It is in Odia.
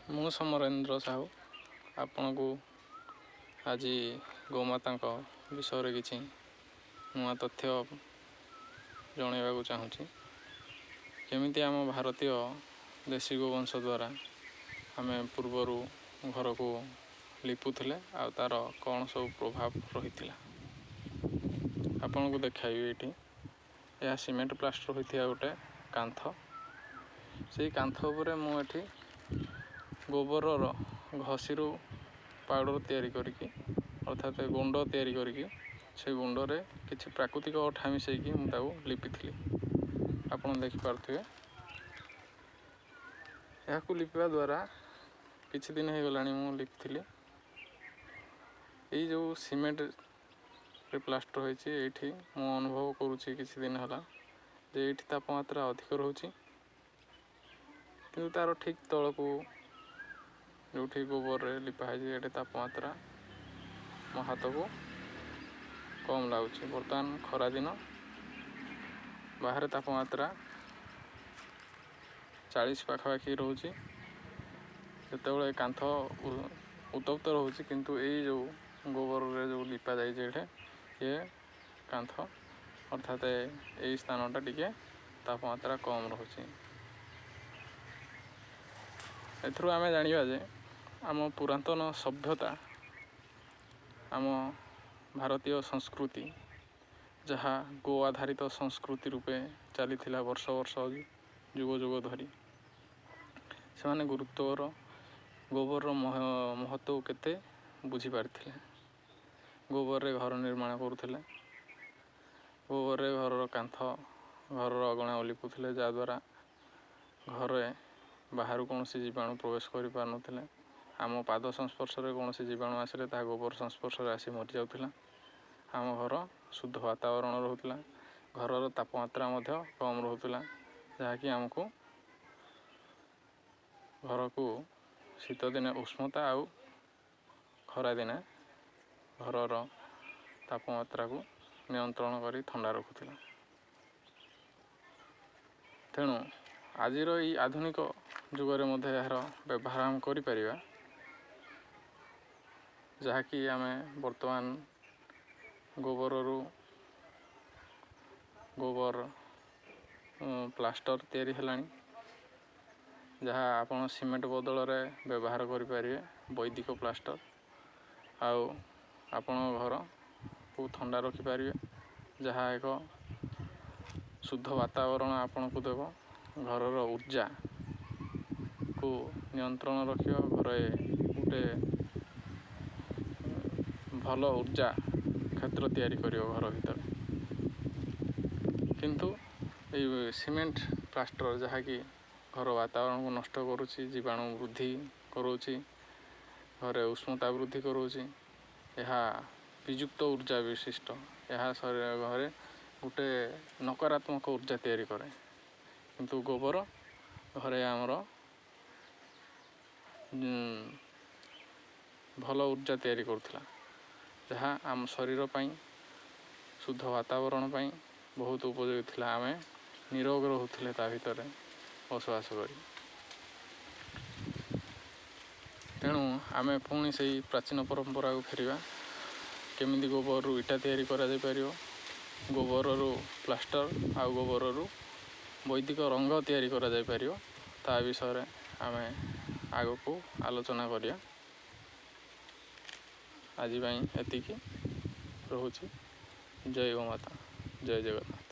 ମୁଁ ସମରେନ୍ଦ୍ର ସାହୁ ଆପଣଙ୍କୁ ଆଜି ଗୋମାତାଙ୍କ ବିଷୟରେ କିଛି ନୂଆ ତଥ୍ୟ ଜଣାଇବାକୁ ଚାହୁଁଛି। କେମିତି ଆମ ଭାରତୀୟ ଦେଶୀ ଗୋବଂଶ ଦ୍ୱାରା ଆମେ ପୂର୍ବରୁ ଘରକୁ ଲିପୁଥିଲେ ଆଉ ତା'ର କ'ଣ ସବୁ ପ୍ରଭାବ ରହିଥିଲା ଆପଣଙ୍କୁ ଦେଖାଇବି। ଏଇଠି ଏହା ସିମେଣ୍ଟ ପ୍ଲାଷ୍ଟର ହୋଇଥିବା ଗୋଟେ କାନ୍ଥ। ସେଇ କାନ୍ଥ ଉପରେ ମୁଁ ଏଠି ଗୋବରର ଘଷିରୁ ପାଉଡ଼ର ତିଆରି କରିକି ଅର୍ଥାତ୍ ଗୁଣ୍ଡ ତିଆରି କରିକି ସେ ଗୁଣ୍ଡରେ କିଛି ପ୍ରାକୃତିକ ଅଠା ମିଶାଇକି ମୁଁ ତାକୁ ଲିପିଥିଲି। ଆପଣ ଦେଖିପାରୁଥିବେ ଏହାକୁ ଲିପିବା ଦ୍ୱାରା କିଛି ଦିନ ହେଇଗଲାଣି ମୁଁ ଲିପିଥିଲି। ଏଇ ଯେଉଁ ସିମେଣ୍ଟରେ ପ୍ଲାଷ୍ଟର ହୋଇଛି ଏଇଠି ମୁଁ ଅନୁଭବ କରୁଛି କିଛି ଦିନ ହେଲା ଯେ ଏଇଠି ତାପମାତ୍ରା ଅଧିକ ରହୁଛି, କିନ୍ତୁ ତା'ର ଠିକ୍ ତଳକୁ ଯେଉଁଠି ଗୋବରରେ ଲିପା ହେଇଛି ଏଠି ତାପମାତ୍ରା ମୋ ହାତକୁ କମ୍ ଲାଗୁଛି। ବର୍ତ୍ତମାନ ଖରାଦିନ, ବାହାରେ ତାପମାତ୍ରା 40 ପାଖାପାଖି ରହୁଛି। ଯେତେବେଳେ କାନ୍ଥ ଉତ୍ତପ୍ତ ରହୁଛି, କିନ୍ତୁ ଏଇ ଯେଉଁ ଗୋବରରେ ଯେଉଁ ଲିପା ଯାଇଛି ଏଠି ଏ କାନ୍ଥ ଅର୍ଥାତ୍ ଏଇ ସ୍ଥାନଟା ଟିକେ ତାପମାତ୍ରା କମ୍ ରହୁଛି। ଏଥିରୁ ଆମେ ଜାଣିବା ଯେ ଆମ ପୁରାତନ ସଭ୍ୟତା, ଆମ ଭାରତୀୟ ସଂସ୍କୃତି, ଯାହା ଗୋ ଆଧାରିତ ସଂସ୍କୃତି ରୂପେ ଚାଲିଥିଲା ବର୍ଷ ଯୁଗ ଯୁଗ ଧରି, ସେମାନେ ଗୋବରର ମହତ୍ତ୍ୱ କେତେ ବୁଝିପାରିଥିଲେ। ଗୋବରରେ ଘର ନିର୍ମାଣ କରୁଥିଲେ, ଗୋବରରେ ଘରର କାନ୍ଥ, ଘରର ଅଗଣା ଲିପୁଥିଲେ, ଯାହାଦ୍ୱାରା ଘରେ ବାହାରୁ କୌଣସି ଜୀବାଣୁ ପ୍ରବେଶ କରିପାରୁନଥିଲେ। ଆମ ପାଦ ସଂସ୍ପର୍ଶରେ କୌଣସି ଜୀବାଣୁ ଆସିଲେ ତାହା ଗୋବର ସଂସ୍ପର୍ଶରେ ଆସି ମରିଯାଉଥିଲା। ଆମ ଘର ଶୁଦ୍ଧ ବାତାବରଣ ରହୁଥିଲା, ଘରର ତାପମାତ୍ରା ମଧ୍ୟ କମ୍ ରହୁଥିଲା, ଯାହାକି ଆମକୁ ଘରକୁ ଶୀତଦିନେ ଉଷ୍ଣତା ଆଉ ଖରାଦିନେ ଘରର ତାପମାତ୍ରାକୁ ନିୟନ୍ତ୍ରଣ କରି ଥଣ୍ଡା ରଖୁଥିଲା। ତେଣୁ ଆଜିର ଏଇ ଆଧୁନିକ ଯୁଗରେ ମଧ୍ୟ ଏହାର ବ୍ୟବହାର ଆମେ କରିପାରିବା, ଯାହାକି ଆମେ ବର୍ତ୍ତମାନ ଗୋବର ପ୍ଲାଷ୍ଟର ତିଆରି ହେଲାଣି, ଯାହା ଆପଣ ସିମେଣ୍ଟ ବଦଳରେ ବ୍ୟବହାର କରିପାରିବେ, ବୈଦିକ ପ୍ଲାଷ୍ଟର। ଆଉ ଆପଣଙ୍କ ଘରକୁ ଥଣ୍ଡା ରଖିପାରିବେ, ଯାହା ଏକ ଶୁଦ୍ଧ ବାତାବରଣ ଆପଣଙ୍କୁ ଦେବ, ଘରର ଉର୍ଜାକୁ ନିୟନ୍ତ୍ରଣ ରଖିବ, ଘରେ ଗୋଟେ ଭଲ ଉର୍ଜା କ୍ଷେତ୍ର ତିଆରି କରିବ ଘର ଭିତରେ। କିନ୍ତୁ ଏଇ ସିମେଣ୍ଟ ପ୍ଲାଷ୍ଟର ଯାହାକି ଘର ବାତାବରଣକୁ ନଷ୍ଟ କରୁଛି, ଜୀବାଣୁ ବୃଦ୍ଧି କରୁଛି, ଘରେ ଉଷ୍ଣତା ବୃଦ୍ଧି କରୁଛି, ଏହା ବିଯୁକ୍ତ ଉର୍ଜା ବିଶିଷ୍ଟ। ଏହା ଘରେ ଗୋଟେ ନକାରାତ୍ମକ ଉର୍ଜା ତିଆରି କରେ। କିନ୍ତୁ ଗୋବର ଘରେ ଆମର ଭଲ ଉର୍ଜା ତିଆରି କରୁଥିଲା, ଯାହା ଆମ ଶରୀର ପାଇଁ, ଶୁଦ୍ଧ ବାତାବରଣ ପାଇଁ ବହୁତ ଉପଯୋଗୀ ଥିଲା। ଆମେ ନିରୋଗ ରହୁଥିଲେ ତା ଭିତରେ ବସବାସ କରି। ତେଣୁ ଆମେ ପୁଣି ସେଇ ପ୍ରାଚୀନ ପରମ୍ପରାକୁ ଫେରିବା। କେମିତି ଗୋବରରୁ ଇଟା ତିଆରି କରାଯାଇପାରିବ, ଗୋବରରୁ ପ୍ଲାଷ୍ଟର ଆଉ ଗୋବରରୁ ବୈଦିକ ରଙ୍ଗ ତିଆରି କରାଯାଇପାରିବ, ତା ବିଷୟରେ ଆମେ ଆଗକୁ ଆଲୋଚନା କରିବା। ଆଜି ପାଇଁ ଏତିକି ରହୁଛି। ଜୟ ଗୋମାତା, ଜୟ ଜଗନ୍ନାଥ।